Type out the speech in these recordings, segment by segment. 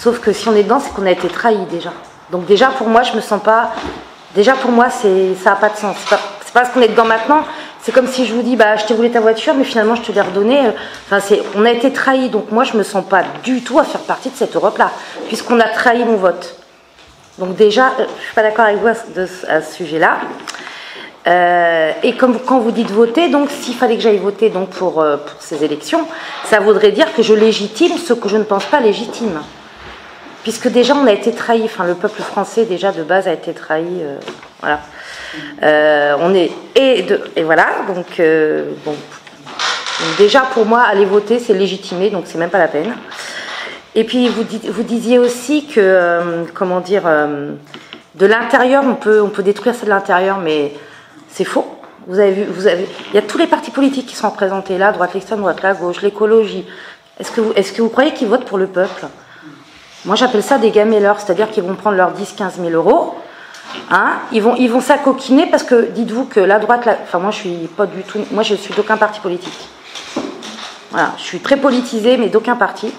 Sauf que si on est dedans, c'est qu'on a été trahi déjà. Donc déjà pour moi, je me sens pas. Déjà pour moi, ça n'a pas de sens. C'est pas parce qu'on est dedans maintenant. C'est comme si je vous dis, bah, je t'ai roulé ta voiture, mais finalement je te l'ai redonnée. Enfin, on a été trahi. Donc moi, je me sens pas du tout à faire partie de cette Europe-là, puisqu'on a trahi mon vote. Donc déjà, je suis pas d'accord avec vous à ce sujet-là. Et comme quand vous dites voter, donc s'il fallait que j'aille voter donc pour ces élections, ça voudrait dire que je légitime ce que je ne pense pas légitime. Puisque déjà on a été trahi, enfin le peuple français déjà de base a été trahi, voilà. Et voilà, donc bon. Donc déjà pour moi aller voter c'est légitimé, donc c'est même pas la peine. Et puis vous disiez aussi que comment dire, de l'intérieur on peut détruire ça de l'intérieur, mais c'est faux. Vous avez vu, il y a tous les partis politiques qui sont représentés là, droite, l'extrême droite, la gauche, l'écologie. Est-ce que vous croyez qu'ils votent pour le peuple? Moi, j'appelle ça des gamelleurs, c'est-à-dire qu'ils vont prendre leurs 10-15 000 euros, hein, ils vont s'acoquiner parce que, dites-vous que la droite, enfin moi je suis pas du tout, moi je suis d'aucun parti politique. Voilà, je suis très politisée, mais d'aucun parti.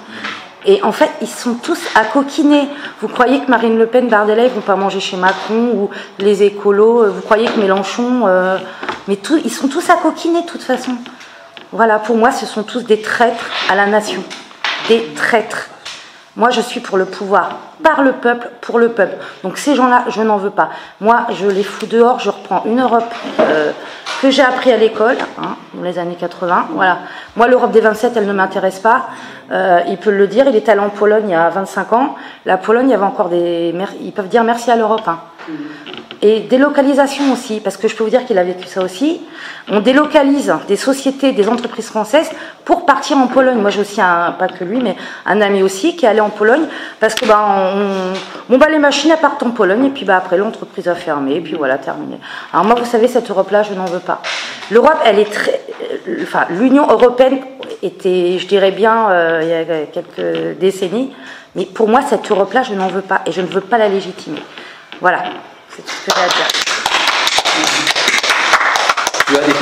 Et en fait, ils sont tous à coquiner. Vous croyez que Marine Le Pen, Bardella, ils vont pas manger chez Macron, ou les écolos, vous croyez que Mélenchon, mais ils sont tous à coquiner de toute façon. Voilà, pour moi, ce sont tous des traîtres à la nation. Des traîtres. Moi, je suis pour le pouvoir, par le peuple, pour le peuple. Donc ces gens-là, je n'en veux pas. Moi, je les fous dehors, je reprends une Europe que j'ai appris à l'école, hein, dans les années 80. Voilà. Moi, l'Europe des 27, elle ne m'intéresse pas. Il peut le dire, il est allé en Pologne il y a 25 ans. La Pologne, il y avait encore ils peuvent dire merci à l'Europe. Hein. Et délocalisation aussi, parce que je peux vous dire qu'il a vécu ça aussi. On délocalise des sociétés, des entreprises françaises pour partir en Pologne. Moi, j'ai aussi, pas que lui, mais un ami aussi qui est allé en Pologne, parce que les machines elles partent en Pologne, et puis après l'entreprise a fermé, et puis voilà, terminé. Alors moi, vous savez, cette Europe-là, je n'en veux pas. L'Europe, elle est l'Union européenne était, je dirais bien, il y a quelques décennies, mais pour moi, cette Europe-là, je n'en veux pas, et je ne veux pas la légitimer. Voilà. C'est tout ce que j'ai à dire. Tu as des